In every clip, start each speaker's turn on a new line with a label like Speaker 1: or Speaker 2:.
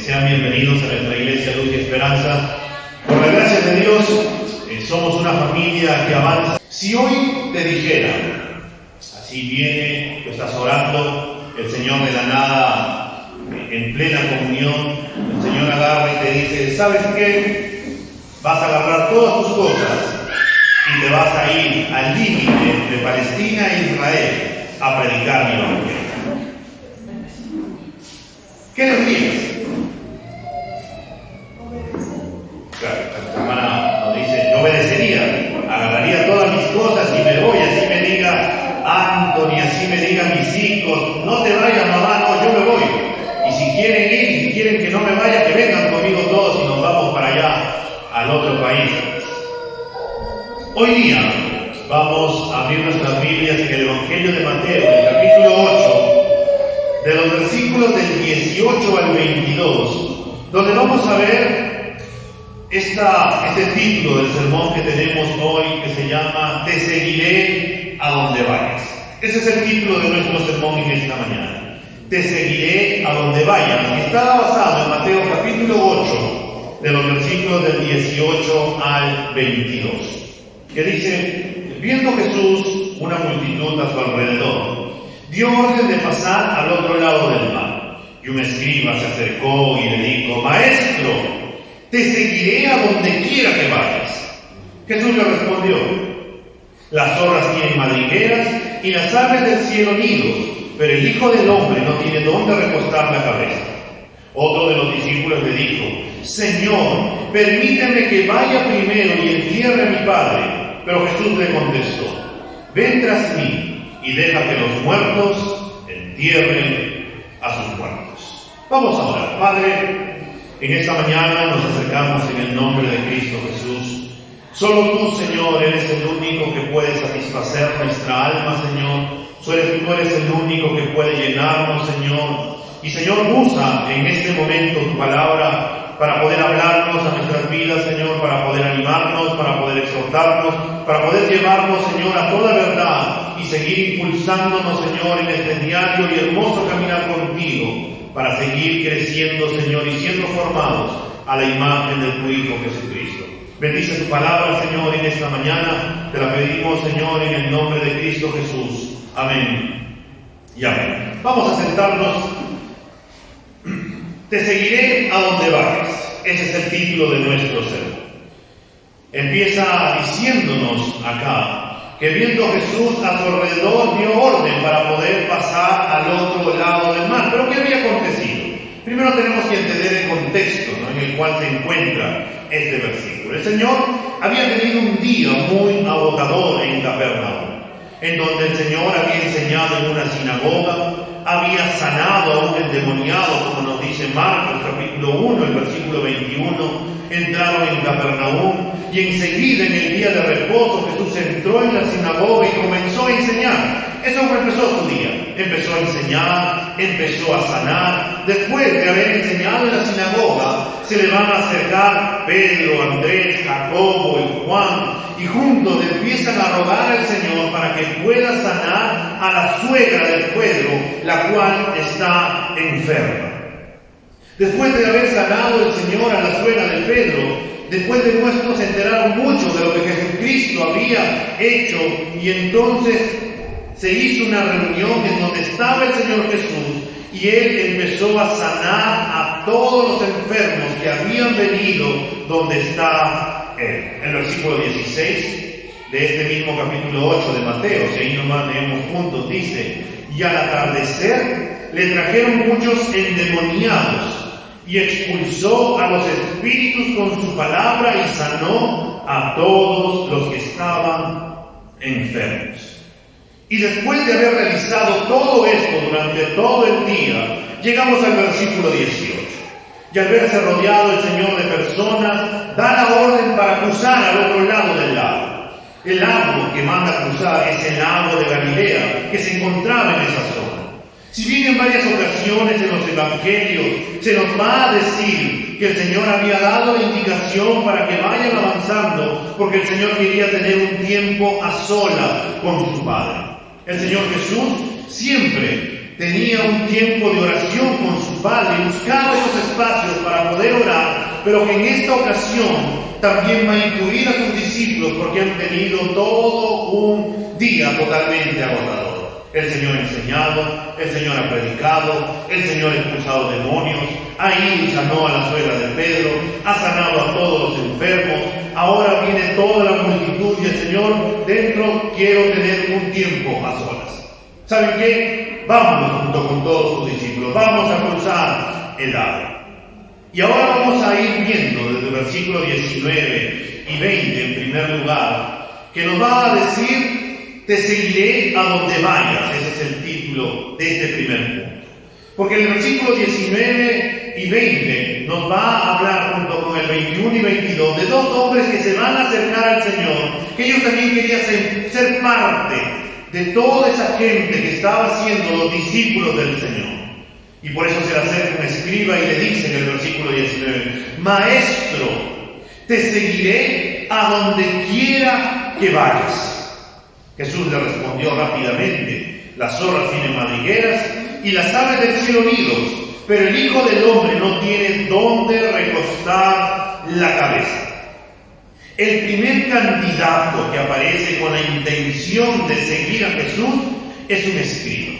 Speaker 1: Sean bienvenidos a nuestra iglesia Luz y Esperanza. Por la gracia de Dios, somos una familia que avanza. Si hoy te dijera, así viene, tú estás orando, el Señor de la nada, en plena comunión, el Señor agarra y te dice, ¿sabes qué? Vas a agarrar todas tus cosas y te vas a ir al límite entre Palestina e Israel a predicar mi evangelio. ¿Qué les dices? Claro, esta hermana nos dice, yo obedecería, agarraría todas mis cosas y me voy, así me diga Anthony, así me digan mis hijos, no te vayas mamá, no, yo me voy. Y si quieren ir, y si quieren que no me vaya, que vengan conmigo todos y nos vamos para allá, al otro país. Hoy día vamos a abrir nuestras Biblias en el Evangelio de Mateo, en el capítulo 8, de los versículos del 18 al 22, donde vamos a ver este título del sermón que tenemos hoy, que se llama Te seguiré a donde vayas. Ese es el título de nuestro sermón en esta mañana. Te seguiré a donde vayas. Y está basado en Mateo capítulo 8, de los versículos del 18 al 22, que dice, viendo Jesús una multitud a su alrededor, dio orden de pasar al otro lado del mar. Y un escriba se acercó y le dijo, Maestro, te seguiré a donde quiera que vayas. Jesús le respondió, las zorras tienen madrigueras y las aves del cielo nidos, pero el Hijo del Hombre no tiene dónde recostar la cabeza. Otro de los discípulos le dijo, Señor, permíteme que vaya primero y entierre a mi Padre. Pero Jesús le contestó, ven tras mí y deja que los muertos entierren a sus muertos. Vamos a orar. Padre, en esta mañana nos acercamos en el nombre de Cristo Jesús. Solo tú, Señor, eres el único que puede satisfacer nuestra alma, Señor. Tú eres el único que puede llenarnos, Señor. Y, Señor, usa en este momento tu palabra para poder hablarnos a nuestras vidas, Señor, para poder animarnos, para poder exhortarnos, para poder llevarnos, Señor, a toda verdad y seguir impulsándonos, Señor, en este diario y hermoso caminar contigo, para seguir creciendo, Señor, y siendo formados a la imagen de tu Hijo Jesucristo. Bendice tu palabra, Señor, en esta mañana. Te la pedimos, Señor, en el nombre de Cristo Jesús. Amén y amén. Vamos a sentarnos. Te seguiré a donde vayas. Ese es el título de nuestro sermón. Empieza diciéndonos acá que viendo Jesús a su alrededor dio orden para poder pasar al otro lado del mar. ¿Pero qué había acontecido? Primero tenemos que entender el contexto, ¿no?, en el cual se encuentra este versículo. El Señor había tenido un día muy agotador en Capernaum, en donde el Señor había enseñado en una sinagoga, había sanado a un endemoniado, como nos dice Marcos capítulo 1, el versículo 21, entraron en Capernaum y enseguida en el día de reposo Jesús entró en la sinagoga y comenzó a enseñar. Eso empezó su día. Empezó a enseñar, empezó a sanar. Después de haber enseñado en la sinagoga, se le van a acercar Pedro, Andrés, Jacobo y Juan, y juntos le empiezan a rogar al Señor para que pueda sanar a la suegra del pueblo, la cual está enferma. Después de haber sanado el Señor a la suegra de Pedro, después de nuestros se enteraron mucho de lo que Jesucristo había hecho, y entonces se hizo una reunión en donde estaba el Señor Jesús, y Él empezó a sanar a todos los enfermos que habían venido donde está Él. El versículo 16 de este mismo capítulo 8 de Mateo, si ahí nomás leemos juntos, dice, y al atardecer le trajeron muchos endemoniados, y expulsó a los espíritus con su palabra y sanó a todos los que estaban enfermos. Y después de haber realizado todo esto durante todo el día, llegamos al versículo 18. Y al verse rodeado el Señor de personas, da la orden para cruzar al otro lado del lago. El lago que manda cruzar es el lago de Galilea, que se encontraba en esa zona. Si bien en varias ocasiones en los evangelios se nos va a decir que el Señor había dado la indicación para que vayan avanzando, porque el Señor quería tener un tiempo a solas con su Padre. El Señor Jesús siempre tenía un tiempo de oración con su principal y buscaba esos espacios para poder orar, pero que en esta ocasión también va a incluir a sus discípulos porque han tenido todo un día totalmente agotador. El Señor ha enseñado, el Señor ha predicado, el Señor ha expulsado demonios, ha ido y sanó a la suegra de Pedro, ha sanado a todos los enfermos, ahora viene toda la multitud y el Señor dentro, quiero tener un tiempo a solas. ¿Saben qué? Vámonos junto con todos sus discípulos, vamos a cruzar el lago. Y ahora vamos a ir viendo desde el versículo 19 y 20 en primer lugar, que nos va a decir: te seguiré a donde vayas. Ese es el título de este primer punto. Porque en el versículo 19 y 20 nos va a hablar junto con el 21 y 22 de dos hombres que se van a acercar al Señor, que ellos también querían ser parte de toda esa gente que estaba siendo los discípulos del Señor. Y por eso se le acerca un escriba y le dice en el versículo 19: Maestro, te seguiré a donde quiera que vayas. Jesús le respondió rápidamente: las zorras tienen madrigueras y las aves del cielo nidos, pero el Hijo del Hombre no tiene dónde recostar la cabeza. El primer candidato que aparece con la intención de seguir a Jesús es un escriba.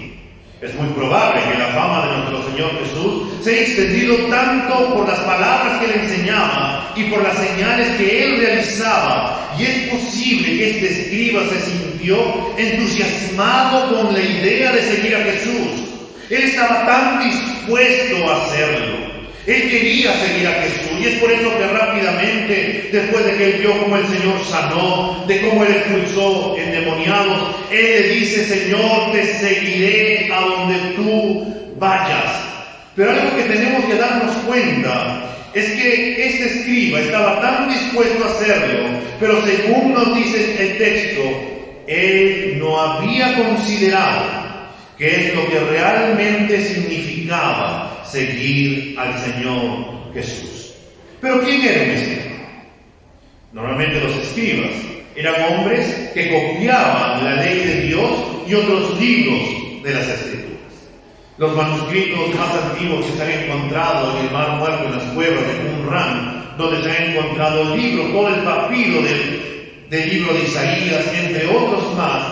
Speaker 1: Es muy probable que la fama de nuestro Señor Jesús se haya extendido tanto por las palabras que él enseñaba y por las señales que él realizaba, y es posible que este escriba se sintió entusiasmado con la idea de seguir a Jesús. Él estaba tan dispuesto a hacerlo. Él quería seguir a Jesús, y es por eso que rápidamente, después de que él vio cómo el Señor sanó, de cómo él expulsó endemoniados, él le dice: Señor, te seguiré a donde tú vayas. Pero algo que tenemos que darnos cuenta es que este escriba estaba tan dispuesto a hacerlo, pero según nos dice el texto, él no había considerado qué es lo que realmente significaba seguir al Señor Jesús. Pero ¿quién era un escriba? Normalmente los escribas eran hombres que copiaban la ley de Dios y otros libros de las Escrituras. Los manuscritos más antiguos que se han encontrado en el Mar Muerto, en las cuevas de Qumran, donde se ha encontrado el libro, todo el papiro del libro de Isaías, entre otros más,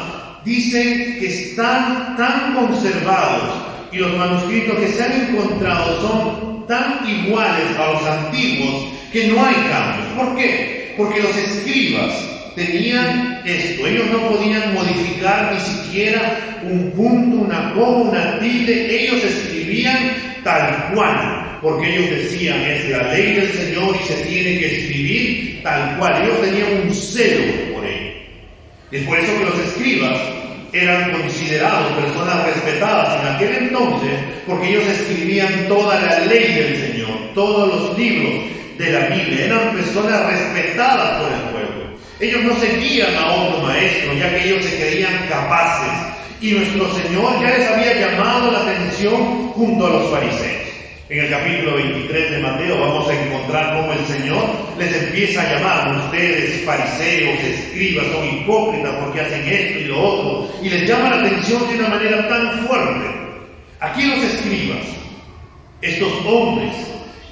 Speaker 1: dicen que están tan conservados, y los manuscritos que se han encontrado son tan iguales a los antiguos que no hay cambios. ¿Por qué? Porque los escribas tenían esto: ellos no podían modificar ni siquiera un punto, una coma, una tilde. Ellos escribían tal cual, porque ellos decían: es la ley del Señor y se tiene que escribir tal cual. Ellos tenían un celo por ello. Es por eso que los escribas eran considerados personas respetadas en aquel entonces, porque ellos escribían toda la ley del Señor, todos los libros de la Biblia. Eran personas respetadas por el pueblo. Ellos no seguían a otro maestro, ya que ellos se creían capaces, y nuestro Señor ya les había llamado la atención junto a los fariseos. En el capítulo 23 de Mateo vamos a encontrar cómo el Señor les empieza a llamar: ustedes fariseos, escribas, son hipócritas porque hacen esto y lo otro, y les llama la atención de una manera tan fuerte. Aquí los escribas, estos hombres,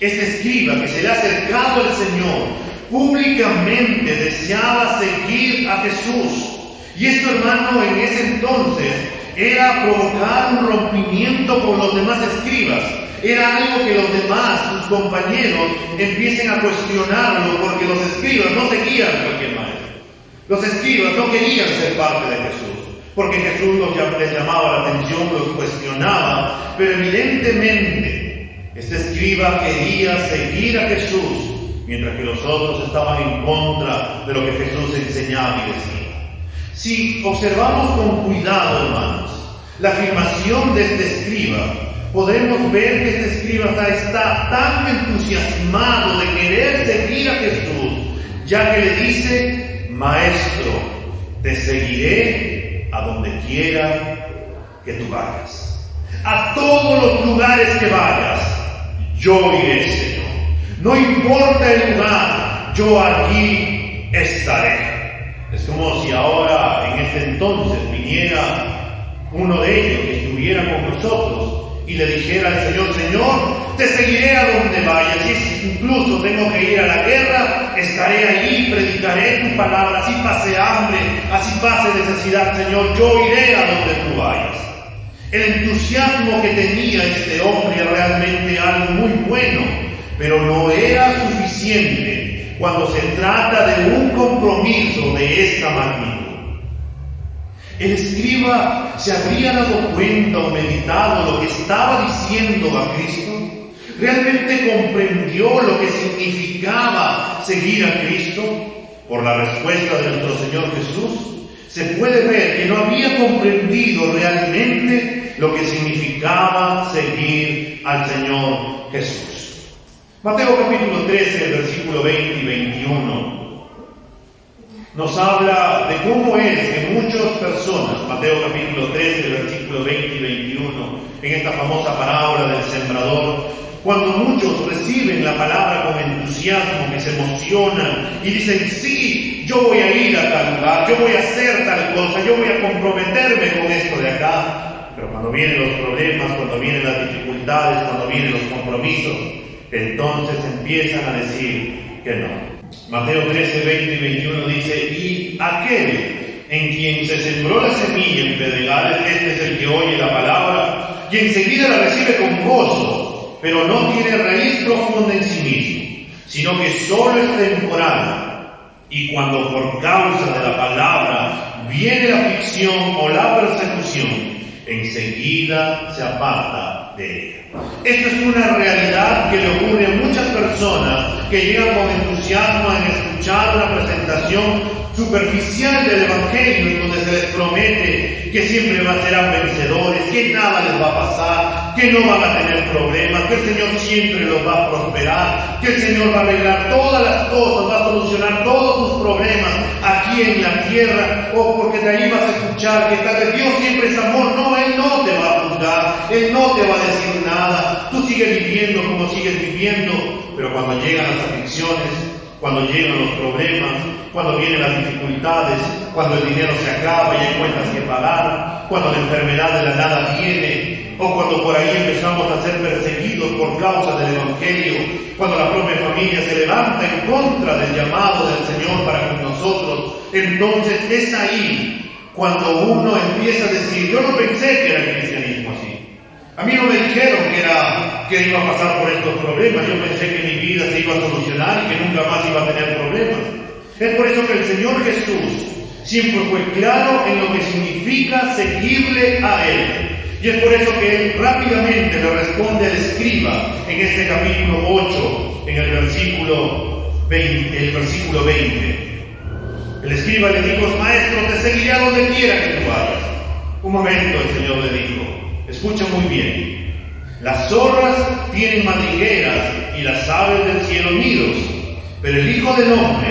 Speaker 1: este escriba que se le ha acercado al Señor, públicamente deseaba seguir a Jesús. Y esto, hermano, en ese entonces era provocar un rompimiento con los demás escribas. Era algo que los demás, sus compañeros, empiecen a cuestionarlo, porque los escribas no seguían a cualquier maestro. Los escribas no querían ser parte de Jesús, porque Jesús les llamaba la atención, los cuestionaba, pero evidentemente este escriba quería seguir a Jesús, mientras que los otros estaban en contra de lo que Jesús enseñaba y decía. Si observamos con cuidado, hermanos, la afirmación de este escriba, podremos ver que este escriba está tan entusiasmado de querer seguir a Jesús, ya que le dice: Maestro, te seguiré a donde quiera que tú vayas. A todos los lugares que vayas, yo iré, Señor. No importa el lugar, yo aquí estaré. Es como si ahora, en este entonces, viniera uno de ellos que estuviera con nosotros y y le dijera al Señor: Señor, te seguiré a donde vayas, si incluso tengo que ir a la guerra, estaré allí, predicaré tu palabra, así pase hambre, así pase necesidad, Señor, yo iré a donde tú vayas. El entusiasmo que tenía este hombre era realmente algo muy bueno, pero no era suficiente cuando se trata de un compromiso de esta magnitud. El escriba se habría dado cuenta o meditado lo que estaba diciendo a Cristo. ¿Realmente comprendió lo que significaba seguir a Cristo? Por la respuesta de nuestro Señor Jesús, se puede ver que no había comprendido realmente lo que significaba seguir al Señor Jesús. Mateo capítulo 13, versículo 20 y 21. Nos habla de cómo es que muchas personas, Mateo capítulo 13, versículos 20 y 21, en esta famosa parábola del sembrador, cuando muchos reciben la palabra con entusiasmo, que se emocionan y dicen: sí, yo voy a ir a tal lugar, yo voy a hacer tal cosa, yo voy a comprometerme con esto de acá. Pero cuando vienen los problemas, cuando vienen las dificultades, cuando vienen los compromisos, entonces empiezan a decir que no. Mateo 13, 20 y 21 dice: y aquel en quien se sembró la semilla en pedregales, este es el que oye la palabra y enseguida la recibe con gozo, pero no tiene raíz profunda en sí mismo, sino que solo es temporal, y cuando por causa de la palabra viene la aflicción o la persecución, enseguida se aparta de ella. Esta es una realidad que le ocurre a muchas personas que llegan con entusiasmo en escuchar una presentación superficial del Evangelio, en donde se les promete que siempre serán vencedores, que nada les va a pasar, que no van a tener problemas, que el Señor siempre los va a prosperar, que el Señor va a arreglar todas las cosas, va a solucionar todos tus problemas aquí en la tierra, o porque de ahí vas a escuchar que tal vez Dios siempre es amor. No, Él no te va a juzgar, Él no te va a decir nada, tú sigues viviendo como sigues viviendo, pero cuando llegan las aflicciones, cuando llegan los problemas, cuando vienen las dificultades, cuando el dinero se acaba y hay cuentas que pagar, cuando la enfermedad de la nada viene, o cuando por ahí empezamos a ser perseguidos por causa del Evangelio, cuando la propia familia se levanta en contra del llamado del Señor para con nosotros, entonces es ahí cuando uno empieza a decir: yo no pensé que era el cristianismo así. A mí no me dijeron que iba a pasar por estos problemas. Yo pensé que mi vida se iba a solucionar y que nunca más iba a tener problemas. Es por eso que el Señor Jesús siempre fue claro en lo que significa seguirle a Él. Y es por eso que Él rápidamente le responde al escriba en este capítulo 8, en el versículo 20. El escriba le dijo: maestro, te seguiré a donde quiera que tú vayas. Un momento, el Señor le dijo: escucha muy bien. Las zorras tienen madrigueras y las aves del cielo nidos, pero el Hijo del Hombre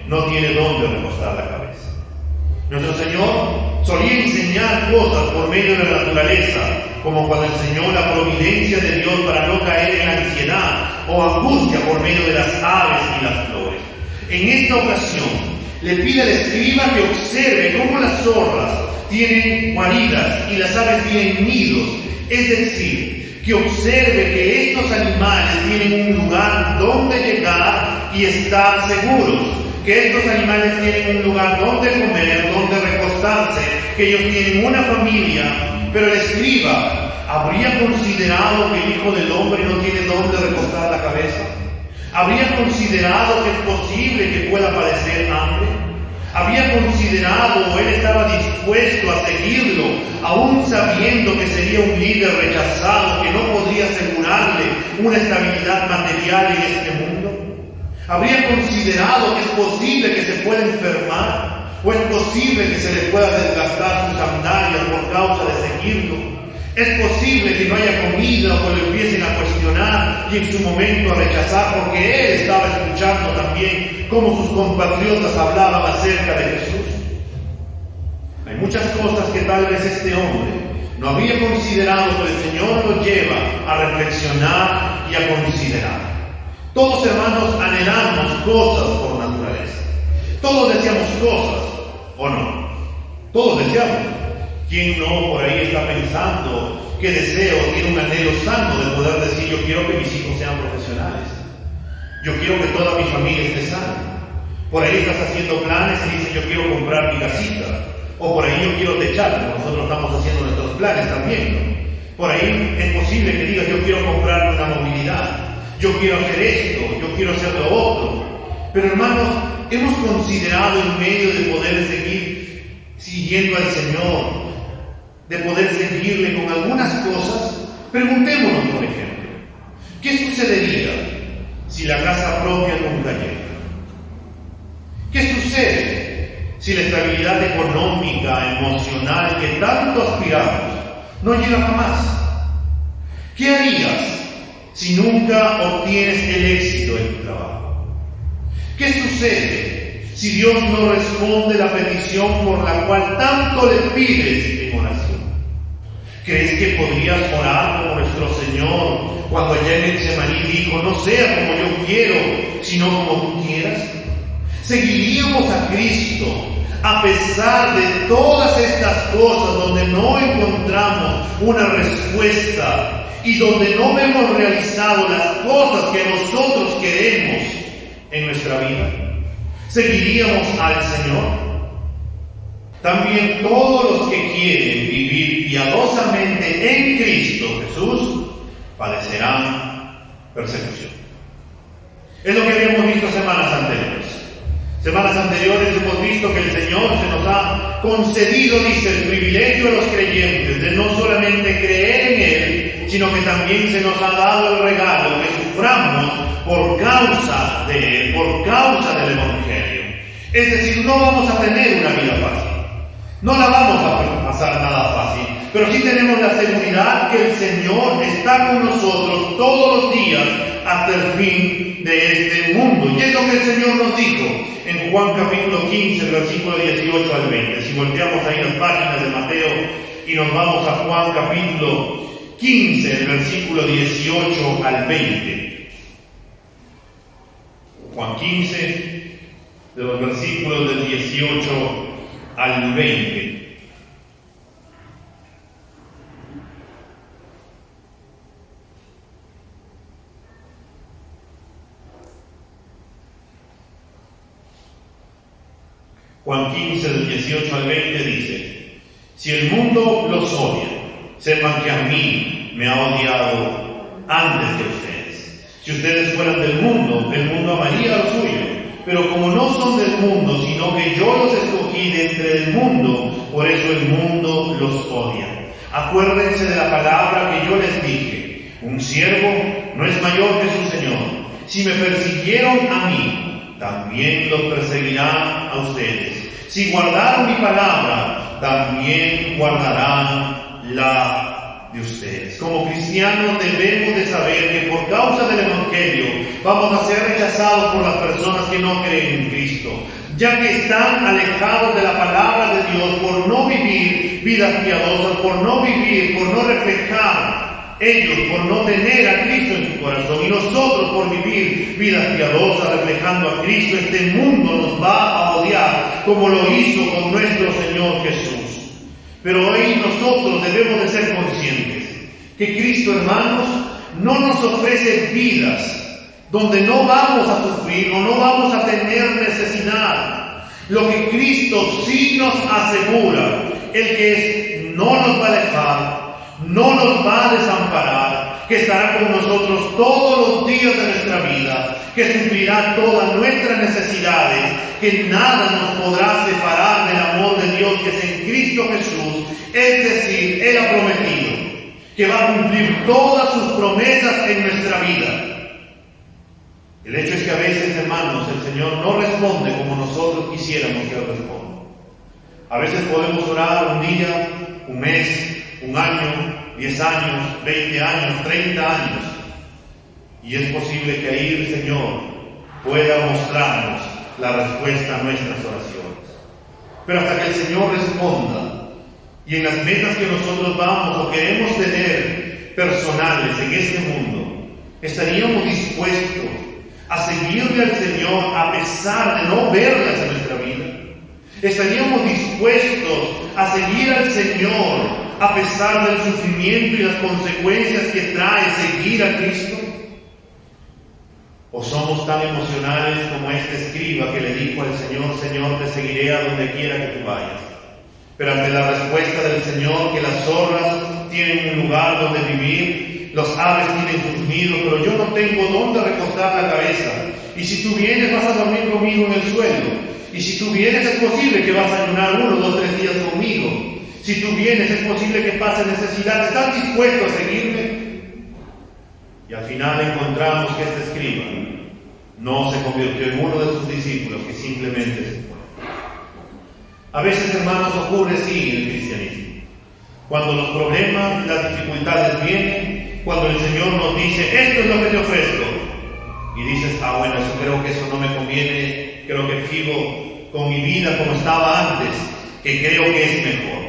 Speaker 1: no tiene dónde recostar la cabeza. Nuestro Señor solía enseñar cosas por medio de la naturaleza, como cuando enseñó la providencia de Dios para no caer en la ansiedad o angustia por medio de las aves y las flores. En esta ocasión, le pide al escriba que observe cómo las zorras tienen guaridas y las aves tienen nidos, es decir, que observe que estos animales tienen un lugar donde llegar y estar seguros, que estos animales tienen un lugar donde comer, donde recostarse, que ellos tienen una familia. Pero el escriba habría considerado que el Hijo del Hombre no tiene donde recostar la cabeza. Habría considerado que es posible que pueda padecer hambre. Había considerado, o él estaba dispuesto a seguirlo, aún sabiendo que sería un líder rechazado, que no podría asegurarle una estabilidad material en este mundo. Habría considerado que es posible que se pueda enfermar, o es posible que se le pueda desgastar sus sandalias por causa de seguirlo. Es posible que no haya comida o que lo empiecen a cuestionar y en su momento a rechazar, porque él estaba escuchando también cómo sus compatriotas hablaban acerca de Jesús. Hay muchas cosas que tal vez este hombre no había considerado, pero el Señor lo lleva a reflexionar y a considerar. Todos, hermanos, anhelamos cosas por naturaleza. Todos deseamos cosas, ¿o no? Todos deseamos. ¿Quién no por ahí está pensando que deseo, tiene un anhelo sano de poder decir: yo quiero que mis hijos sean profesionales, yo quiero que toda mi familia esté sana. Por ahí estás haciendo planes y dices: yo quiero comprar mi casita, o por ahí yo quiero techar, como nosotros estamos haciendo nuestros planes también, ¿no? Por ahí es posible que digas: yo quiero comprarme una movilidad, yo quiero hacer esto, yo quiero hacer lo otro. Pero hermanos, hemos considerado en medio de poder seguir siguiendo al Señor, de poder seguirle con algunas cosas, preguntémonos, por ejemplo, ¿qué sucedería si la casa propia nunca llega? ¿Qué sucede si la estabilidad económica, emocional que tanto aspiramos no llega jamás? ¿Qué harías si nunca obtienes el éxito en tu trabajo? ¿Qué sucede si Dios no responde la petición por la cual tanto le pides en oración? ¿Crees que podrías orar como nuestro Señor cuando allá en Getsemaní dijo: no sea como yo quiero, sino como tú quieras? ¿Seguiríamos a Cristo a pesar de todas estas cosas donde no encontramos una respuesta y donde no vemos realizado las cosas que nosotros queremos en nuestra vida? ¿Seguiríamos al Señor? También todos los que quieren vivir piadosamente en Cristo Jesús padecerán persecución. Es lo que habíamos visto semanas anteriores. Semanas anteriores hemos visto que el Señor se nos ha concedido, dice, el privilegio a los creyentes de no solamente creer en Él, sino que también se nos ha dado el regalo que suframos por causa de Él, por causa del Evangelio. Es decir, no vamos a tener una vida fácil, no la vamos a pasar nada fácil, pero sí tenemos la seguridad que el Señor está con nosotros todos los días hasta el fin de este mundo. Y es lo que el Señor nos dijo en Juan capítulo 15, versículo 18 al 20. Si volteamos ahí las páginas de Mateo y nos vamos a Juan capítulo 15, versículo 18 al 20. Juan 15, de los versículos del 18 al 20. Juan 15, del 18 al 20 dice: si el mundo los odia, sepan que a mí me ha odiado antes que ustedes. Si ustedes fueran del mundo, el mundo amaría lo suyo. Pero como no son del mundo, sino que yo los escogí de entre el mundo, por eso el mundo los odia. Acuérdense de la palabra que yo les dije: un siervo no es mayor que su Señor. Si me persiguieron a mí, también los perseguirán a ustedes. Si guardaron mi palabra, también guardarán la de ustedes. Como cristianos debemos de saber que por causa del Evangelio vamos a ser rechazados por las personas que no creen en Cristo, ya que están alejados de la palabra de Dios por no vivir vidas piadosas, por no vivir, por no reflejar ellos, por no tener a Cristo en su corazón, y nosotros por vivir vidas piadosas reflejando a Cristo. Este mundo nos va a odiar como lo hizo con nuestro Señor Jesús. Pero hoy nosotros debemos de ser conscientes que Cristo, hermanos, no nos ofrece vidas donde no vamos a sufrir o no vamos a tener necesidad. Lo que Cristo sí nos asegura, el que es, no nos va a dejar, no nos va a desamparar, que estará con nosotros todos los días de nuestra vida, que suplirá todas nuestras necesidades, que nada nos podrá separar del amor de Dios que es en Cristo Jesús. Es decir, Él ha prometido que va a cumplir todas sus promesas en nuestra vida. El hecho es que a veces, hermanos, el Señor no responde como nosotros quisiéramos que Él responda. A veces podemos orar un día, un mes, un año, 10 años, 20 años, 30 años. Y es posible que ahí el Señor pueda mostrarnos la respuesta a nuestras oraciones. Pero hasta que el Señor responda, y en las metas que nosotros vamos o queremos tener personales en este mundo, estaríamos dispuestos a seguirle al Señor a pesar de no verlas en nuestra vida. Estaríamos dispuestos a seguir al Señor a pesar del sufrimiento y las consecuencias que trae seguir a Cristo? ¿O somos tan emocionales como este escriba que le dijo al Señor: Señor, te seguiré a donde quiera que tú vayas? Pero ante la respuesta del Señor, que las zorras tienen un lugar donde vivir, los aves tienen sus nidos, pero yo no tengo dónde recostar la cabeza. Y si tú vienes, vas a dormir conmigo en el suelo. Y si tú vienes, es posible que vas a ayunar 1, 2, 3 días conmigo. Si tú vienes, es posible que pases necesidad. ¿Estás dispuesto a seguirme? Y al final encontramos que este escriba no se convirtió en uno de sus discípulos, que simplemente se fue. A veces, hermanos, ocurre así en el cristianismo. Cuando los problemas, las dificultades vienen, cuando el Señor nos dice: esto es lo que te ofrezco, y dices: bueno, creo que eso no me conviene, creo que sigo con mi vida como estaba antes, que creo que es mejor.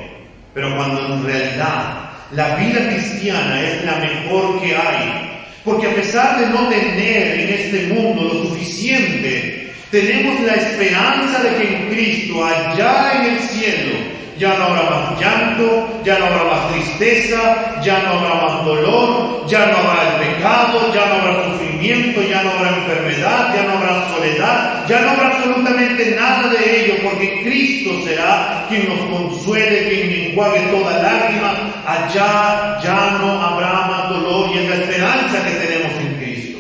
Speaker 1: Pero cuando en realidad la vida cristiana es la mejor que hay, porque a pesar de no tener en este mundo lo suficiente, tenemos la esperanza de que en Cristo, allá en el cielo, ya no habrá más llanto, ya no habrá más tristeza, ya no habrá más dolor, ya no habrá el pecado, ya no habrá sufrimiento, ya no habrá enfermedad, ya no habrá soledad, ya no habrá absolutamente nada de ello, porque Cristo será quien nos consuele, quien enjuague toda lágrima. Allá ya no habrá más dolor, y es la esperanza que tenemos en Cristo.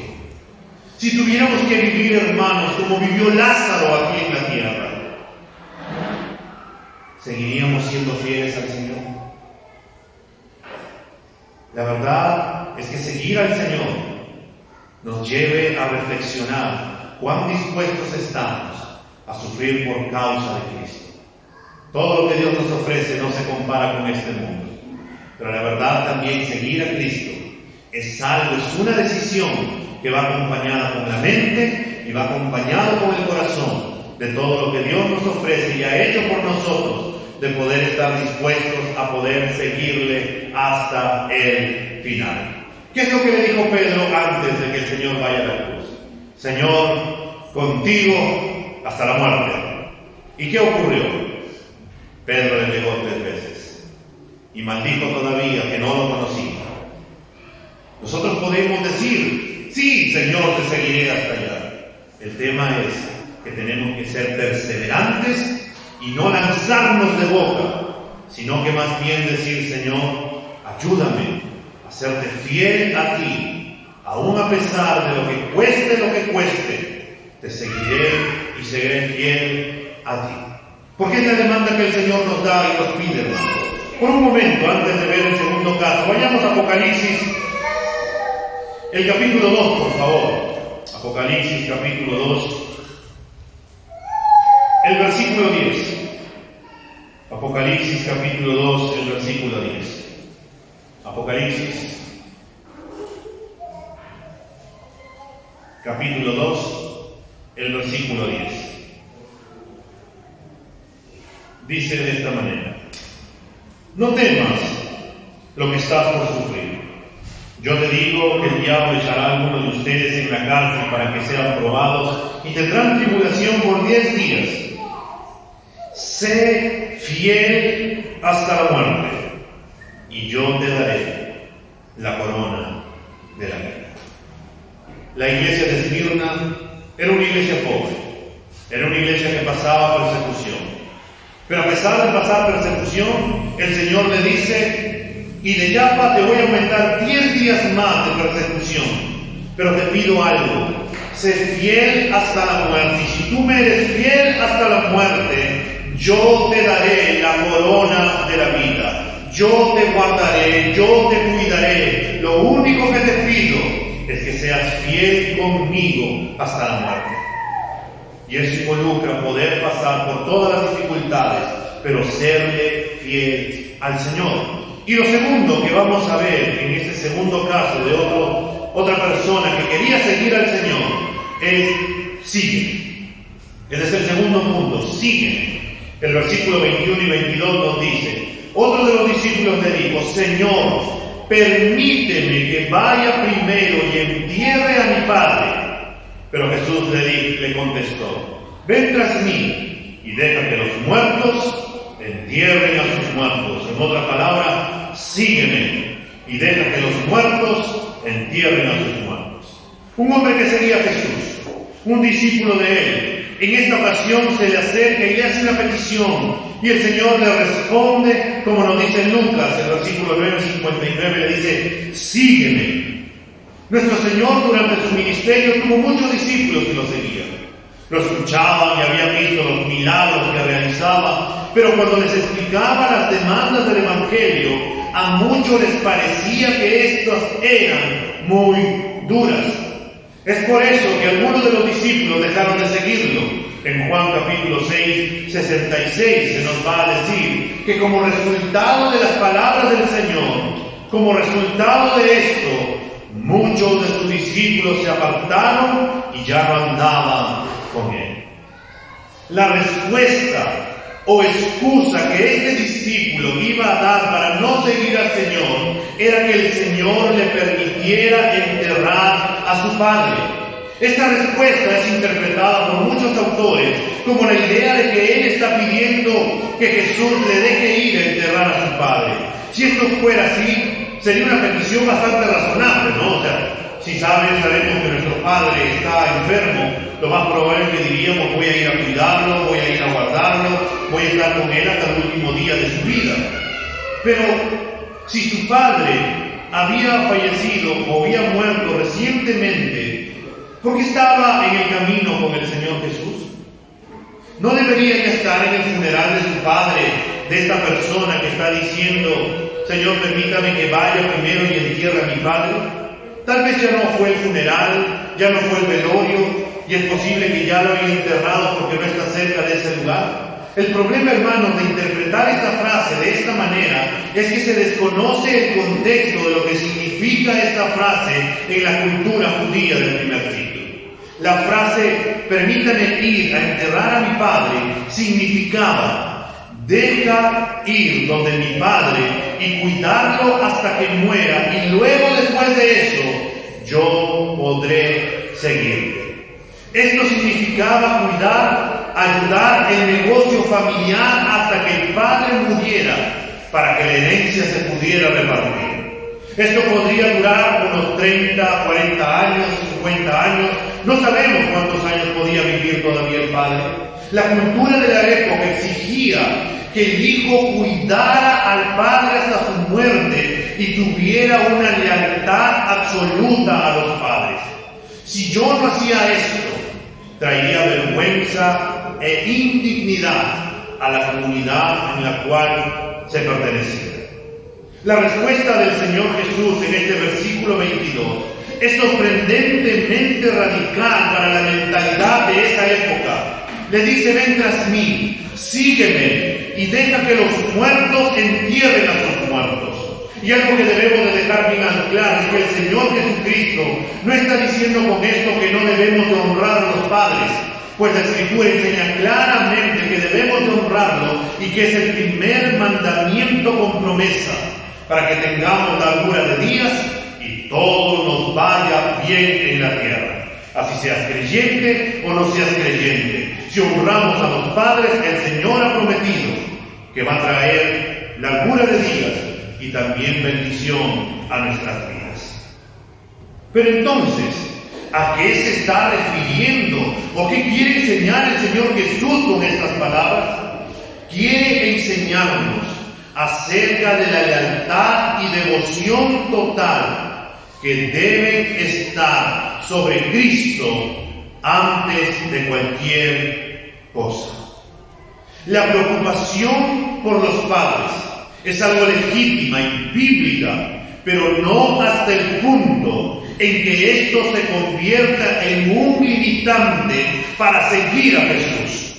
Speaker 1: Si tuviéramos que vivir, hermanos, como vivió Lázaro aquí en la tierra, ¿seguiríamos siendo fieles al Señor? La verdad es que seguir al Señor nos lleve a reflexionar cuán dispuestos estamos a sufrir por causa de Cristo. Todo lo que Dios nos ofrece no se compara con este mundo, pero la verdad también seguir a Cristo es algo, es una decisión que va acompañada con la mente y va acompañado con el corazón de todo lo que Dios nos ofrece y ha hecho por nosotros, de poder estar dispuestos a poder seguirle hasta el final. ¿Qué es lo que le dijo Pedro antes de que el Señor vaya a la cruz? Señor, contigo hasta la muerte. ¿Y qué ocurrió? Pedro le negó 3 veces y maldijo todavía que no lo conocía. Nosotros podemos decir: sí, Señor, te seguiré hasta allá. El tema es que tenemos que ser perseverantes y no lanzarnos de boca, sino que más bien decir: Señor, ayúdame a serte fiel a ti, aún a pesar de lo que cueste, te seguiré y seré fiel a ti. Porque es la demanda que el Señor nos da y nos pide, hermanos. Por un momento, antes de ver el segundo caso, vayamos a Apocalipsis, el capítulo 2, por favor. Apocalipsis, capítulo 2. El versículo 10. Apocalipsis capítulo 2, el versículo 10. Apocalipsis capítulo 2, el versículo 10. Dice de esta manera: no temas lo que estás por sufrir. Yo te digo que el diablo echará a alguno de ustedes en la cárcel para que sean probados y tendrán tribulación por 10 días. Sé fiel hasta la muerte, y yo te daré la corona de la vida. La iglesia de Esmirna era una iglesia pobre, era una iglesia que pasaba persecución. Pero a pesar de pasar persecución, el Señor le dice: y de Yapa te voy a aumentar 10 días más de persecución, pero te pido algo: sé fiel hasta la muerte, y si tú me eres fiel hasta la muerte, yo te daré la corona de la vida. Yo te guardaré, yo te cuidaré. Lo único que te pido es que seas fiel conmigo hasta la muerte. Y eso involucra poder pasar por todas las dificultades, pero serle fiel al Señor. Y lo segundo que vamos a ver en este segundo caso de otra persona que quería seguir al Señor es: sigue. Ese es el segundo punto: sigue. El versículo 21 y 22 nos dice: otro de los discípulos le dijo: Señor, permíteme que vaya primero y entierre a mi padre. Pero Jesús le contestó: ven tras mí y deja que los muertos entierren a sus muertos. En otra palabra, sígueme y deja que los muertos entierren a sus muertos. Un hombre que sería Jesús, un discípulo de él, en esta ocasión se le acerca y le hace una petición, y el Señor le responde, como nos dice en Lucas, el versículo 9:59, le dice, sígueme. Nuestro Señor durante su ministerio tuvo muchos discípulos que lo seguían. Lo escuchaban y habían visto los milagros que realizaba, pero cuando les explicaba las demandas del Evangelio, a muchos les parecía que estas eran muy duras. Es por eso que algunos de los discípulos dejaron de seguirlo. En Juan capítulo 6, 66 se nos va a decir que como resultado de las palabras del Señor, como resultado de esto, muchos de sus discípulos se apartaron y ya no andaban con él. La respuesta o excusa que este discípulo iba a dar para no seguir al Señor era que el Señor le permitiera enterrar a su padre. Esta respuesta es interpretada por muchos autores como la idea de que él está pidiendo que Jesús le deje ir a enterrar a su padre. Si esto fuera así, sería una petición bastante razonable, ¿no? O sea, si sabemos que nuestro padre está enfermo, lo más probable es que diríamos, voy a ir a cuidarlo, voy a ir a guardarlo, voy a estar con él hasta el último día de su vida. Pero si su padre había fallecido o había muerto recientemente, ¿por qué estaba en el camino con el Señor Jesús? ¿No debería ya estar en el funeral de su padre, de esta persona que está diciendo, Señor, permítame que vaya primero y entierre a mi padre? Tal vez ya no fue el funeral, ya no fue el velorio, y es posible que ya lo haya enterrado porque no está cerca de ese lugar. El problema, hermanos, de interpretar esta frase de esta manera es que se desconoce el contexto de lo que significa esta frase en la cultura judía del primer siglo. La frase, permítame ir a enterrar a mi padre, significaba, deja ir donde mi padre y cuidarlo hasta que muera, y luego después de eso, yo podré seguirle. Esto significaba cuidar, ayudar el negocio familiar hasta que el padre muriera, para que la herencia se pudiera repartir. Esto podría durar unos 30, 40 años, 50 años, no sabemos cuántos años podía vivir todavía el padre. La cultura de la época exigía que el hijo cuidara al padre hasta su muerte y tuviera una lealtad absoluta a los padres. Si yo no hacía esto, traería vergüenza e indignidad a la comunidad en la cual se pertenecía. La respuesta del Señor Jesús en este versículo 22 es sorprendentemente radical para la mentalidad de esa época. Le dice, ven tras mí, sígueme y deja que los muertos entierren a sus muertos. Y algo que debemos de dejar bien claro es que el Señor Jesucristo no está diciendo con esto que no debemos de honrar a los padres, pues la Escritura enseña claramente que debemos de honrarlo y que es el primer mandamiento con promesa para que tengamos largura de días y todo nos vaya bien en la tierra. Así seas creyente o no seas creyente, si honramos a los padres, el Señor ha prometido que va a traer largura de días y también bendición a nuestras vidas. Pero entonces, ¿a qué se está refiriendo? ¿O qué quiere enseñar el Señor Jesús con estas palabras? Quiere enseñarnos acerca de la lealtad y devoción total que debe estar sobre Cristo antes de cualquier cosa. La preocupación por los padres es algo legítima y bíblica, pero no hasta el punto en que esto se convierta en un limitante para seguir a Jesús.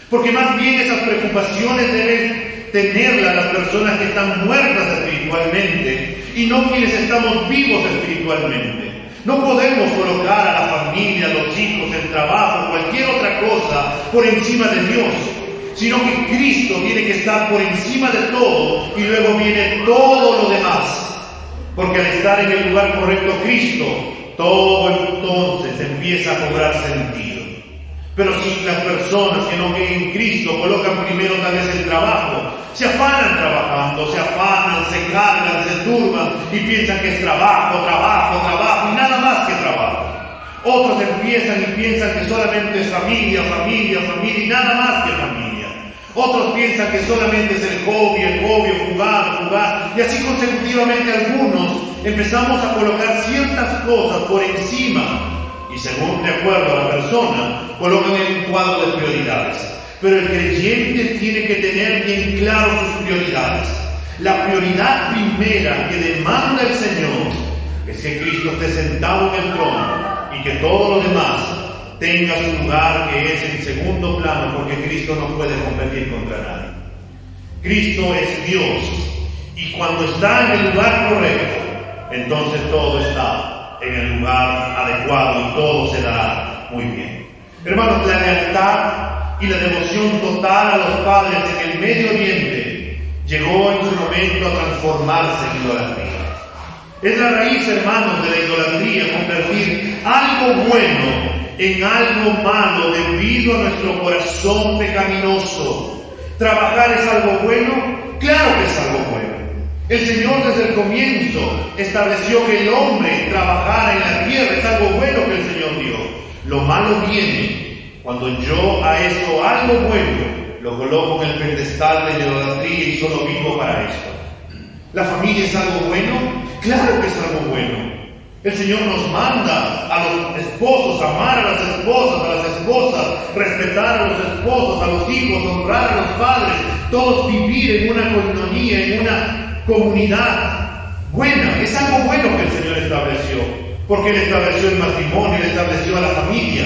Speaker 1: Porque más bien esas preocupaciones deben tenerlas las personas que están muertas espiritualmente y no quienes estamos vivos espiritualmente. No podemos colocar a la familia, a los hijos, el trabajo, cualquier otra cosa por encima de Dios, sino que Cristo tiene que estar por encima de todo y luego viene todo lo demás. Porque al estar en el lugar correcto Cristo, todo entonces empieza a cobrar sentido. Pero si las personas que no creen en Cristo colocan primero tal vez el trabajo, se afanan trabajando, se afanan, se cargan, se turban y piensan que es trabajo, trabajo, trabajo y nada más que trabajo. Otros empiezan y piensan que solamente es familia, familia, familia y nada más que familia. Otros piensan que solamente es el hobby, jugar, jugar. Y así consecutivamente algunos empezamos a colocar ciertas cosas por encima. Y según de acuerdo a la persona, colocan en un cuadro de prioridades. Pero el creyente tiene que tener bien claro sus prioridades. La prioridad primera que demanda el Señor es que Cristo esté sentado en el trono y que todo lo demás tenga su lugar, que es en segundo plano, porque Cristo no puede competir contra nadie. Cristo es Dios, y cuando está en el lugar correcto, entonces todo está en el lugar adecuado y todo se dará muy bien. Hermanos, la lealtad y la devoción total a los padres en el Medio Oriente llegó en su momento a transformarse en idolatría. Es la raíz, hermanos, de la idolatría, convertir algo bueno en algo malo debido a nuestro corazón pecaminoso. ¿Trabajar es algo bueno? Claro que es algo bueno. El Señor desde el comienzo estableció que el hombre trabajara en la tierra, es algo bueno que el Señor dio. Lo malo viene cuando yo a eso, algo bueno, lo coloco en el pedestal de la idolatría y solo vivo para esto. ¿La familia es algo bueno? Claro que es algo bueno. El Señor nos manda a los esposos amar a las esposas, respetar a los esposos, a los hijos, honrar a los padres, todos vivir en una coinonía, en una comunidad buena. Es algo bueno que el Señor estableció, porque Él estableció el matrimonio, Él estableció a la familia.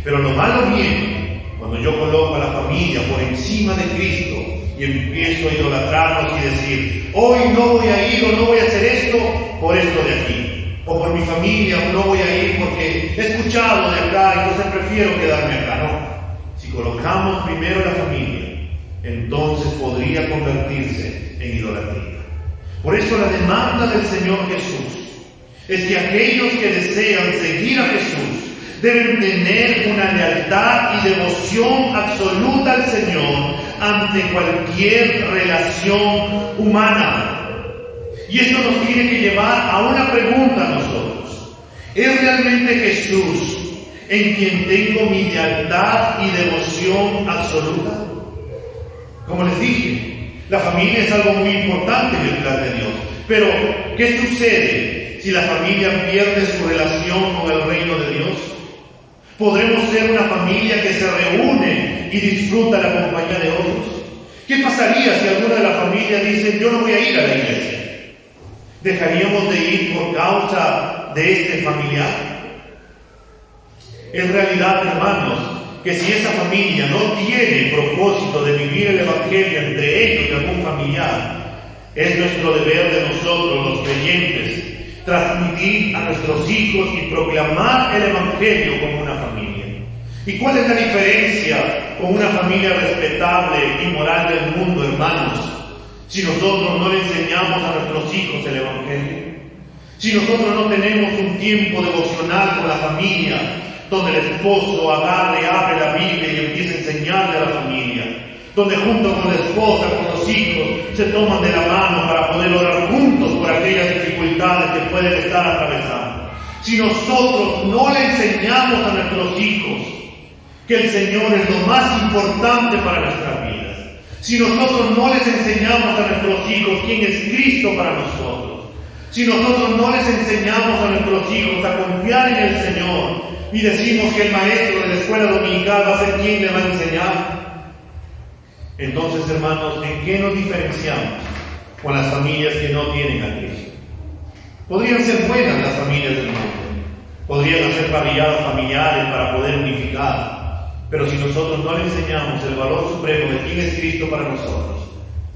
Speaker 1: Pero lo malo viene cuando yo coloco a la familia por encima de Cristo y empiezo a idolatrarnos y decir, hoy no voy a ir o no voy a hacer esto por esto de aquí. O por mi familia, no voy a ir porque he escuchado de acá, entonces prefiero quedarme acá. No. Si colocamos primero la familia, entonces podría convertirse en idolatría. Por eso la demanda del Señor Jesús es que aquellos que desean seguir a Jesús deben tener una lealtad y devoción absoluta al Señor ante cualquier relación humana. Y esto nos tiene que llevar a una pregunta a nosotros. ¿Es realmente Jesús en quien tengo mi lealtad y devoción absoluta? Como les dije, la familia es algo muy importante en el plan de Dios. Pero, ¿qué sucede si la familia pierde su relación con el reino de Dios? ¿Podremos ser una familia que se reúne y disfruta la compañía de otros? ¿Qué pasaría si alguna de la familia dice, yo no voy a ir a la iglesia? ¿Dejaríamos de ir por causa de este familiar? En realidad, hermanos, que si esa familia no tiene propósito de vivir el Evangelio entre ellos y algún familiar, es nuestro deber de nosotros, los creyentes, transmitir a nuestros hijos y proclamar el Evangelio como una familia. ¿Y cuál es la diferencia con una familia respetable y moral del mundo, hermanos? Si nosotros no le enseñamos a nuestros hijos el Evangelio, si nosotros no tenemos un tiempo devocional con la familia, donde el esposo abre la Biblia y empieza a enseñarle a la familia, donde junto con la esposa, con los hijos, se toman de la mano para poder orar juntos por aquellas dificultades que pueden estar atravesando. Si nosotros no le enseñamos a nuestros hijos que el Señor es lo más importante para nuestras vidas, si nosotros no les enseñamos a nuestros hijos quién es Cristo para nosotros, si nosotros no les enseñamos a nuestros hijos a confiar en el Señor y decimos que el maestro de la escuela dominical va a ser quien le va a enseñar, entonces, hermanos, ¿en qué nos diferenciamos con las familias que no tienen a Cristo? Podrían ser buenas las familias del mundo, podrían hacer parrilladas familiares para poder unificar. Pero si nosotros no le enseñamos el valor supremo de quién es Cristo para nosotros,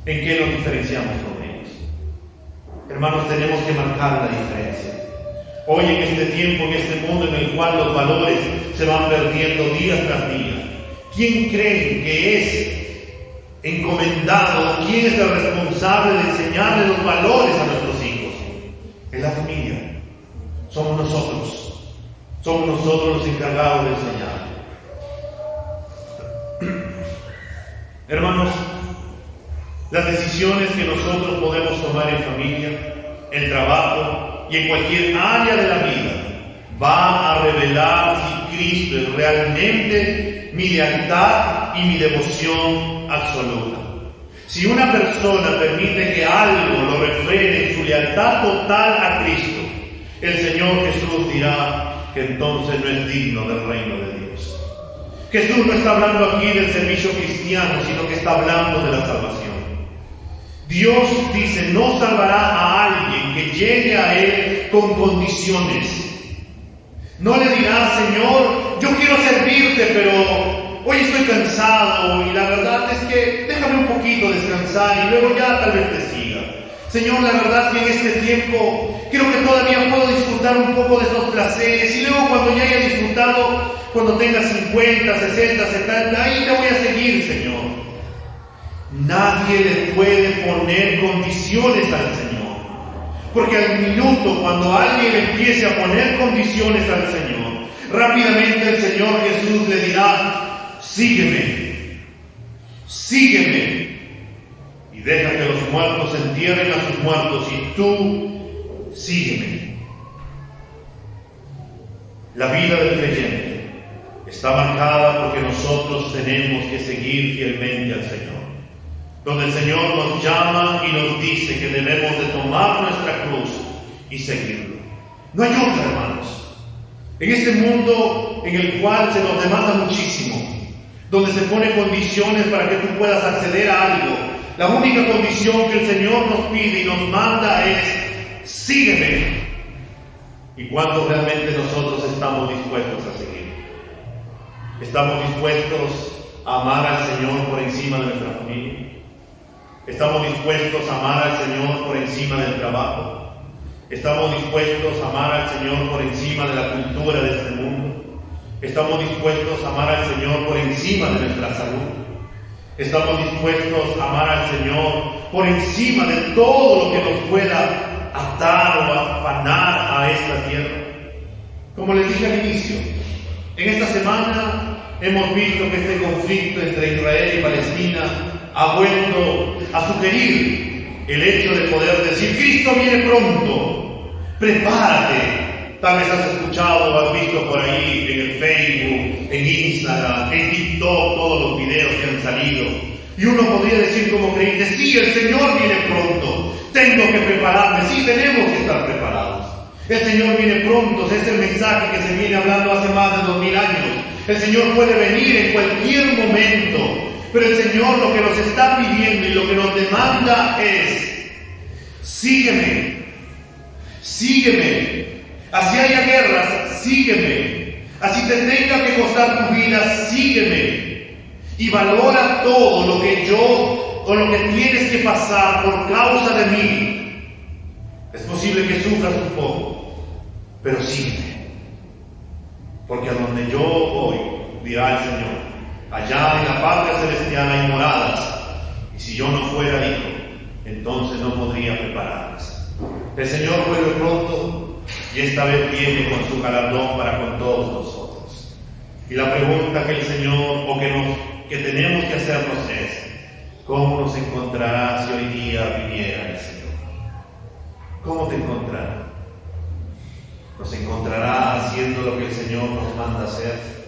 Speaker 1: ¿en qué nos diferenciamos con ellos? Hermanos, tenemos que marcar la diferencia. Hoy en este tiempo, en este mundo en el cual los valores se van perdiendo día tras día, ¿quién creen que es encomendado, quién es el responsable de enseñarle los valores a nuestros hijos? Es la familia. Somos nosotros los encargados de enseñar. Hermanos, las decisiones que nosotros podemos tomar en familia, en trabajo y en cualquier área de la vida va a revelar si Cristo es realmente mi lealtad y mi devoción absoluta. Si una persona permite que algo lo refrene en su lealtad total a Cristo, el Señor Jesús dirá que entonces no es digno del reino de Dios. Jesús no está hablando aquí del servicio cristiano, sino que está hablando de la salvación. Dios dice, no salvará a alguien que llegue a Él con condiciones. No le dirá, Señor, yo quiero servirte, pero hoy estoy cansado y la verdad es que déjame un poquito descansar y luego ya tal vez te siga. Señor, la verdad que en este tiempo creo que todavía puedo disfrutar un poco de estos placeres y luego cuando ya haya disfrutado, cuando tenga 50, 60, 70, ahí te voy a seguir, Señor. Nadie le puede poner condiciones al Señor. Porque al minuto, cuando alguien empiece a poner condiciones al Señor, rápidamente el Señor Jesús le dirá, sígueme, sígueme. Y deja que los muertos entierren a sus muertos y tú sígueme. La vida del creyente está marcada porque nosotros tenemos que seguir fielmente al Señor. Donde el Señor nos llama y nos dice que debemos de tomar nuestra cruz y seguirlo. No hay otra, hermanos. En este mundo en el cual se nos demanda muchísimo, donde se pone condiciones para que tú puedas acceder a algo, la única condición que el Señor nos pide y nos manda es, sígueme. ¿Y cuánto realmente nosotros estamos dispuestos a seguir? ¿Estamos dispuestos a amar al Señor por encima de nuestra familia? ¿Estamos dispuestos a amar al Señor por encima del trabajo? ¿Estamos dispuestos a amar al Señor por encima de la cultura de este mundo? ¿Estamos dispuestos a amar al Señor por encima de nuestra salud? ¿Estamos dispuestos a amar al Señor por encima de todo lo que nos pueda atar o afanar a esta tierra? Como les dije al inicio, en esta semana hemos visto que este conflicto entre Israel y Palestina ha vuelto a sugerir el hecho de poder decir, Cristo viene pronto, prepárate. Tal vez has escuchado o has visto por ahí en el Facebook, en Instagram, en TikTok, todos los videos que han salido. Y uno podría decir como creyente, sí, el Señor viene pronto, tengo que prepararme, sí, tenemos que estar preparados. El Señor viene pronto, es el mensaje que se viene hablando hace más de 2000 años. El Señor puede venir en cualquier momento. Pero el Señor lo que nos está pidiendo y lo que nos demanda es, sígueme, sígueme. Así haya guerras, sígueme. Así te tenga que costar tu vida, sígueme. Y valora todo lo que yo o lo que tienes que pasar por causa de mí. Es posible que sufras un poco, pero sígueme. Porque a donde yo voy, dirá el Señor, allá en la patria celestial hay moradas, y si yo no fuera hijo, entonces no podría prepararlas. El Señor vuelve pronto, y esta vez viene con su galardón para con todos nosotros. Y la pregunta que el Señor, o que tenemos que hacernos es, ¿cómo nos encontrará si hoy día viniera el Señor? ¿Cómo te encontrará? ¿Nos encontrará haciendo lo que el Señor nos manda hacer?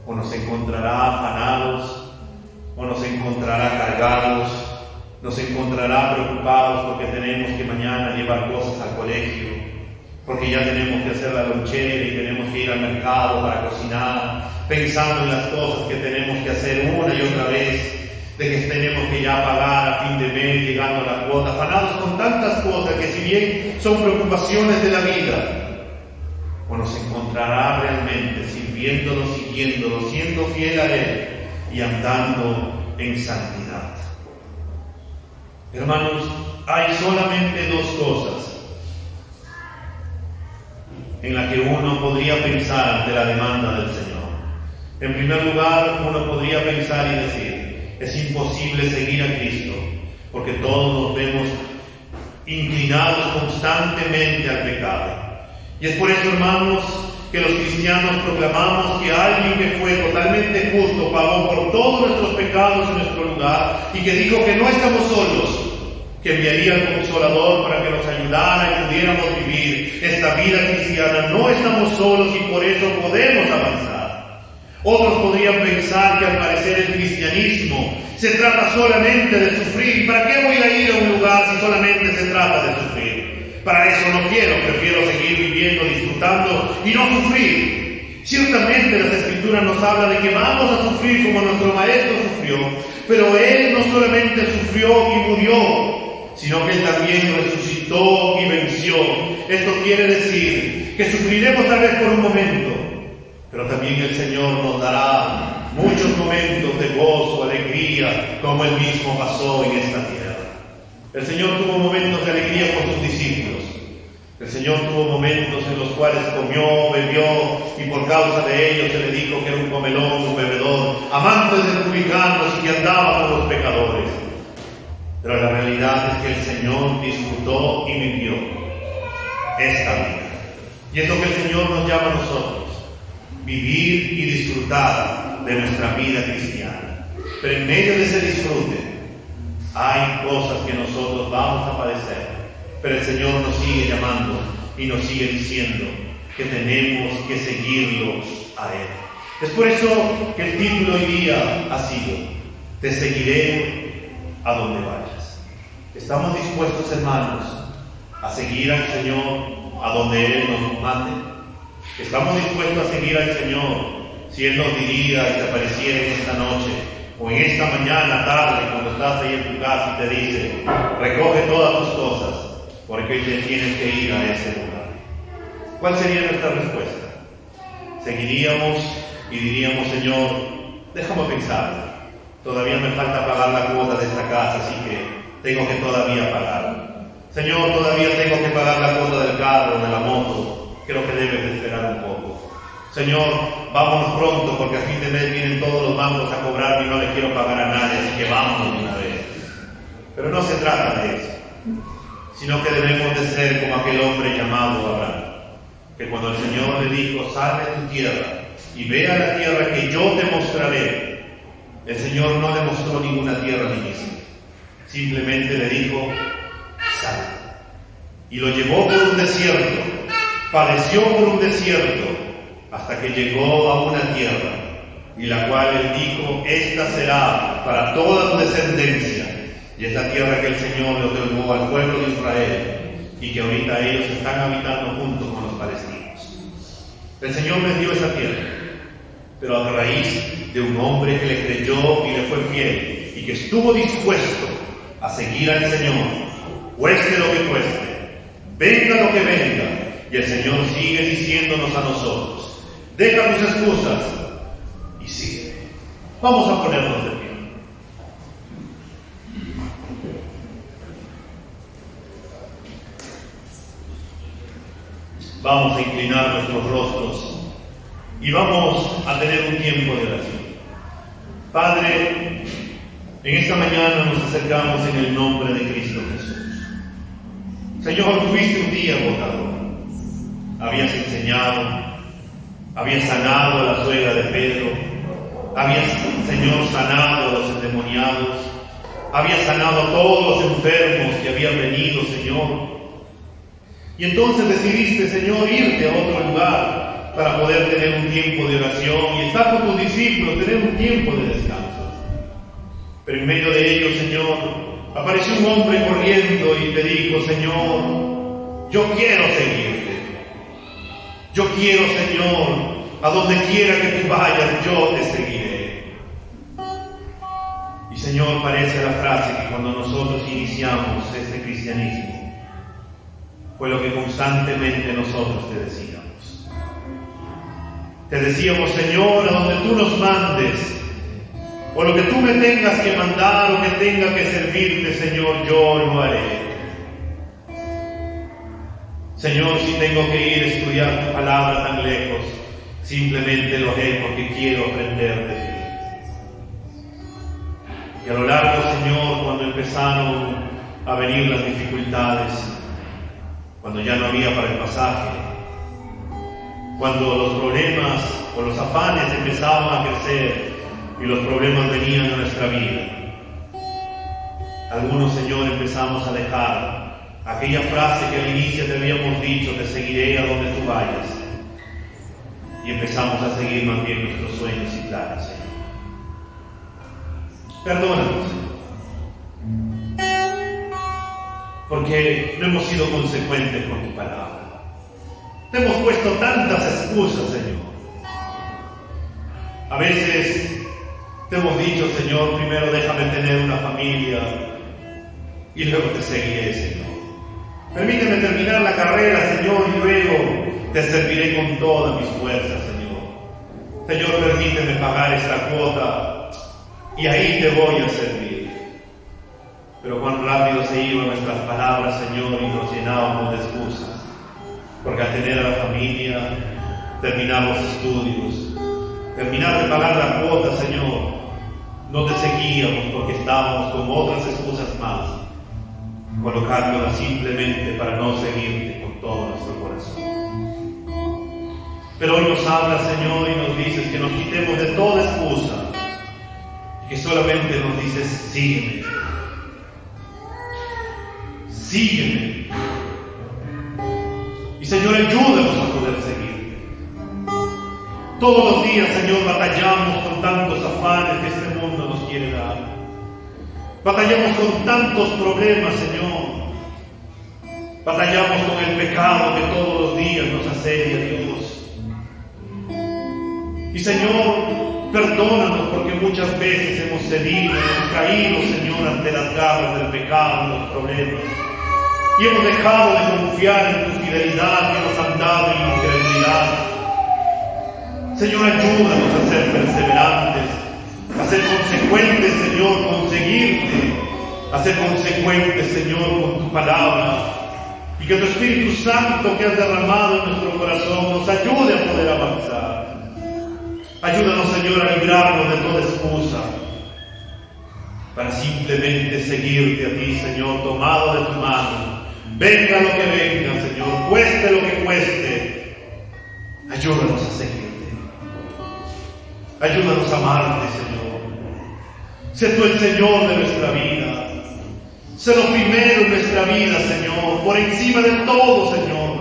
Speaker 1: ¿O nos encontrará afanados? ¿O nos encontrará cargados? ¿Nos encontrará preocupados porque tenemos que mañana llevar cosas al colegio? Porque ya tenemos que hacer la lonchera y tenemos que ir al mercado para cocinar, pensando en las cosas que tenemos que hacer una y otra vez, de que tenemos que ya pagar a fin de mes, llegando a la cuota, afanados con tantas cosas que si bien son preocupaciones de la vida, o nos encontrará realmente sirviéndolo, siguiéndolo, siendo fiel a Él y andando en santidad. Hermanos, hay solamente dos cosas en las que uno podría pensar ante la demanda del Señor. En primer lugar, uno podría pensar y decir, es imposible seguir a Cristo, porque todos nos vemos inclinados constantemente al pecado. Y es por eso, hermanos, que los cristianos proclamamos que alguien que fue totalmente justo pagó por todos nuestros pecados en nuestro lugar y que dijo que no estamos solos, que enviaría al Consolador para que nos ayudara y pudiéramos vivir esta vida cristiana. No estamos solos y por eso podemos avanzar. Otros podrían pensar que al parecer el cristianismo se trata solamente de sufrir. ¿Para qué voy a ir a un lugar si solamente se trata de sufrir? Para eso no quiero, prefiero seguir viviendo, disfrutando y no sufrir. Ciertamente las Escrituras nos habla de que vamos a sufrir como nuestro Maestro sufrió, pero Él no solamente sufrió y murió, sino que Él también resucitó y venció. Esto quiere decir que sufriremos tal vez por un momento, pero también el Señor nos dará muchos momentos de gozo, alegría, como Él mismo pasó en esta tierra. El Señor tuvo momentos de alegría con sus discípulos. El Señor tuvo momentos en los cuales comió, bebió, y por causa de ellos se le dijo que era un comelón, un bebedor, amante de publicanos y que andaba con los pecadores. Pero la realidad es que el Señor disfrutó y vivió esta vida. Y es lo que el Señor nos llama a nosotros, vivir y disfrutar de nuestra vida cristiana. Pero en medio de ese disfrute hay cosas que nosotros vamos a padecer. Pero el Señor nos sigue llamando y nos sigue diciendo que tenemos que seguirlos a Él. Es por eso que el título hoy día ha sido: Te seguiré a donde vayas. ¿Estamos dispuestos, hermanos, a seguir al Señor a donde Él nos mande? ¿Estamos dispuestos a seguir al Señor si Él nos diría y se apareciera en esta noche o en esta mañana, tarde, cuando estás ahí en tu casa y te dice: recoge todas tus cosas porque hoy te tienes que ir a ese lugar? ¿Cuál sería nuestra respuesta? ¿Seguiríamos y diríamos: Señor, déjame pensar, todavía me falta pagar la cuota de esta casa, así que tengo que todavía pagar? Señor, todavía tengo que pagar la cuota del carro, de la moto, creo que debes de esperar un poco. Señor, vámonos pronto porque a fin de mes vienen todos los bancos a cobrar y no le quiero pagar a nadie, así que vámonos de una vez. Pero no se trata de eso, sino que debemos de ser como aquel hombre llamado Abraham, que cuando el Señor le dijo: sal de tu tierra y ve a la tierra que yo te mostraré, el Señor no le mostró ninguna tierra ni misma, simplemente le dijo: sal. Y lo llevó por un desierto, padeció por un desierto, hasta que llegó a una tierra, y la cual Él dijo: esta será para toda tu descendencia. Y es la tierra que el Señor le otorgó al pueblo de Israel, y que ahorita ellos están habitando junto con los palestinos. El Señor les dio esa tierra, pero a raíz de un hombre que le creyó y le fue fiel, y que estuvo dispuesto a seguir al Señor, cueste lo que cueste, venga lo que venga. Y el Señor sigue diciéndonos a nosotros: deja tus excusas y sigue. Vamos a ponernos de pie. Vamos a inclinar nuestros rostros y vamos a tener un tiempo de oración. Padre, en esta mañana nos acercamos en el nombre de Cristo Jesús. Señor, tuviste un día agotador. Habías enseñado, habías sanado a la suegra de Pedro, habías, Señor, sanado a los endemoniados, habías sanado a todos los enfermos que habían venido, Señor. Y entonces decidiste, Señor, irte a otro lugar para poder tener un tiempo de oración y estar con tus discípulos, tener un tiempo de descanso. Pero en medio de ello, Señor, apareció un hombre corriendo y te dijo: Señor, yo quiero seguirte. Yo quiero, Señor, a donde quiera que tú vayas, yo te seguiré. Y, Señor, parece la frase que cuando nosotros iniciamos este cristianismo, fue lo que constantemente nosotros te decíamos. Te decíamos: Señor, a donde tú nos mandes, o lo que tú me tengas que mandar, o que tenga que servirte, Señor, yo lo haré. Señor, si tengo que ir a estudiar tu palabra tan lejos, simplemente lo haré porque quiero aprender de ti. Y a lo largo, Señor, cuando empezaron a venir las dificultades, cuando ya no había para el pasaje, cuando los problemas o los afanes empezaban a crecer y los problemas venían a nuestra vida. Algunos, Señor, empezamos a dejar aquella frase que al inicio te habíamos dicho: te seguiré a donde tú vayas. Y empezamos a seguir más bien nuestros sueños y planes, Señor. Perdónanos, Señor, porque no hemos sido consecuentes con tu palabra. Te hemos puesto tantas excusas, Señor. A veces te hemos dicho: Señor, primero déjame tener una familia y luego te seguiré, Señor. Permíteme terminar la carrera, Señor, y luego te serviré con todas mis fuerzas, Señor. Señor, permíteme pagar esta cuota y ahí te voy a servir. Pero cuán rápido se iban nuestras palabras, Señor, y nos llenábamos de excusas. Porque al tener a la familia, terminar los estudios, terminar de pagar la cuota, Señor, no te seguíamos porque estábamos con otras excusas más, colocándolas simplemente para no seguirte con todo nuestro corazón. Pero hoy nos hablas, Señor, y nos dices que nos quitemos de toda excusa y que solamente nos dices: sígueme. Sígueme. Y, Señor, ayúdanos a poder seguirte. Todos los días, Señor, batallamos con tantos afanes que este mundo nos quiere dar. Batallamos con tantos problemas, Señor. Batallamos con el pecado que todos los días nos asedia, Dios. Y, Señor, perdónanos porque muchas veces hemos cedido, hemos caído, Señor, ante las garras del pecado y los problemas. Y hemos dejado de confiar en tu fidelidad y hemos andado en incredulidad. Señor, ayúdanos a ser perseverantes, a ser consecuentes, Señor, con seguirte, a ser consecuentes, Señor, con tu palabra. Y que tu Espíritu Santo que has derramado en nuestro corazón nos ayude a poder avanzar. Ayúdanos, Señor, a librarnos de toda excusa para simplemente seguirte a ti, Señor, tomado de tu mano. Venga lo que venga, Señor, cueste lo que cueste. Ayúdanos a seguirte. Ayúdanos a amarte, Señor. Sé tú el Señor de nuestra vida. Sé lo primero en nuestra vida, Señor, por encima de todo, Señor.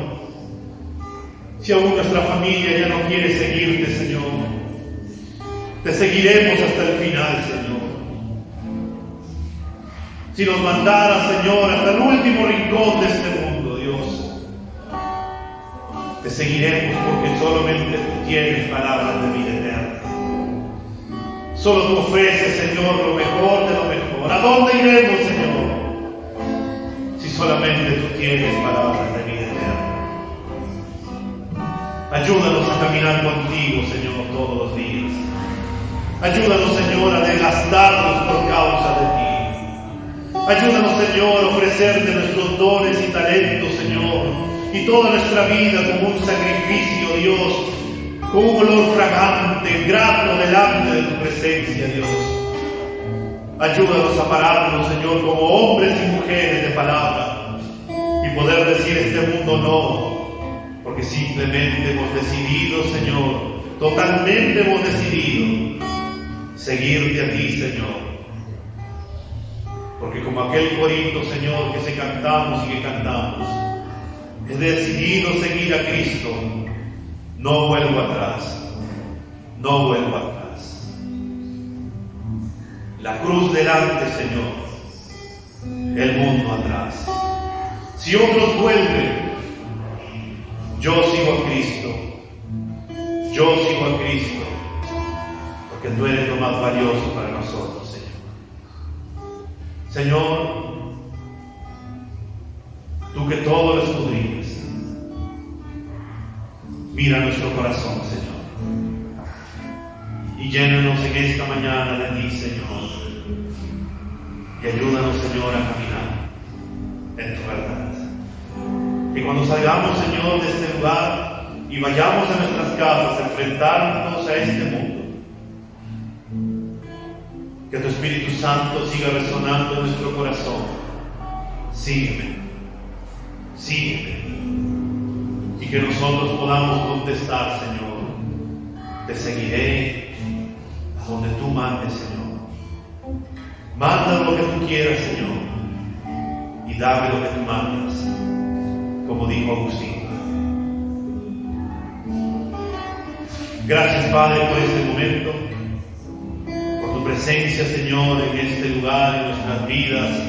Speaker 1: Si aún nuestra familia ya no quiere seguirte, Señor, te seguiremos hasta el final, Señor. Si nos mandaras, Señor, hasta el último rincón de este mundo, Dios, te seguiremos porque solamente tú tienes palabras de vida eterna. Solo tú ofreces, Señor, lo mejor de lo mejor. ¿A dónde iremos, Señor? Si solamente tú tienes palabras de vida eterna. Ayúdanos a caminar contigo, Señor, todos los días. Ayúdanos, Señor, a desgastarnos por causa de ti. Ayúdanos, Señor, a ofrecerte nuestros dones y talentos, Señor, y toda nuestra vida como un sacrificio, Dios, con un olor fragante, grato delante de tu presencia, Dios. Ayúdanos a pararnos, Señor, como hombres y mujeres de palabra y poder decir a este mundo no, porque simplemente hemos decidido, Señor, totalmente hemos decidido seguirte a ti, Señor. Porque como aquel corito, Señor, que cantamos y que cantamos, he decidido seguir a Cristo. No vuelvo atrás. No vuelvo atrás. La cruz delante, Señor. El mundo atrás. Si otros vuelven, yo sigo a Cristo. Yo sigo a Cristo. Porque tú eres lo más valioso para nosotros, Señor. Señor, tú que todo lo escudriñas, mira nuestro corazón, Señor, y llénanos en esta mañana de ti, Señor, y ayúdanos, Señor, a caminar en tu verdad. Que cuando salgamos, Señor, de este lugar y vayamos a nuestras casas a enfrentarnos a este mundo, que tu Espíritu Santo siga resonando en nuestro corazón. Sígueme, sígueme. Y que nosotros podamos contestar, Señor, te seguiré a donde tú mandes, Señor. Manda lo que tú quieras, Señor, y dame lo que tú mandas, como dijo Agustín. Gracias, Padre, por este momento, por tu presencia, Señor, en este lugar, en nuestras vidas,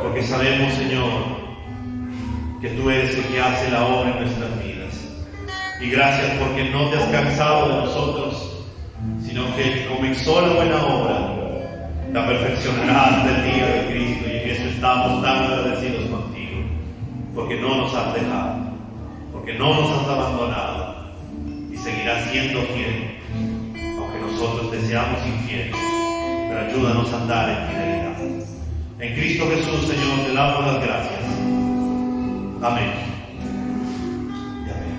Speaker 1: porque sabemos, Señor, que tú eres el que hace la obra en nuestras vidas. Y gracias porque no te has cansado de nosotros, sino que el que comenzó la buena obra la perfeccionará hasta el día de Cristo, y en eso estamos tan agradecidos contigo, porque no nos has dejado, porque no nos has abandonado, y seguirás siendo fiel, aunque nosotros te seamos infieles, pero ayúdanos a andar en fidelidad. En Cristo Jesús, Señor, te damos las gracias. Amén. Y amén.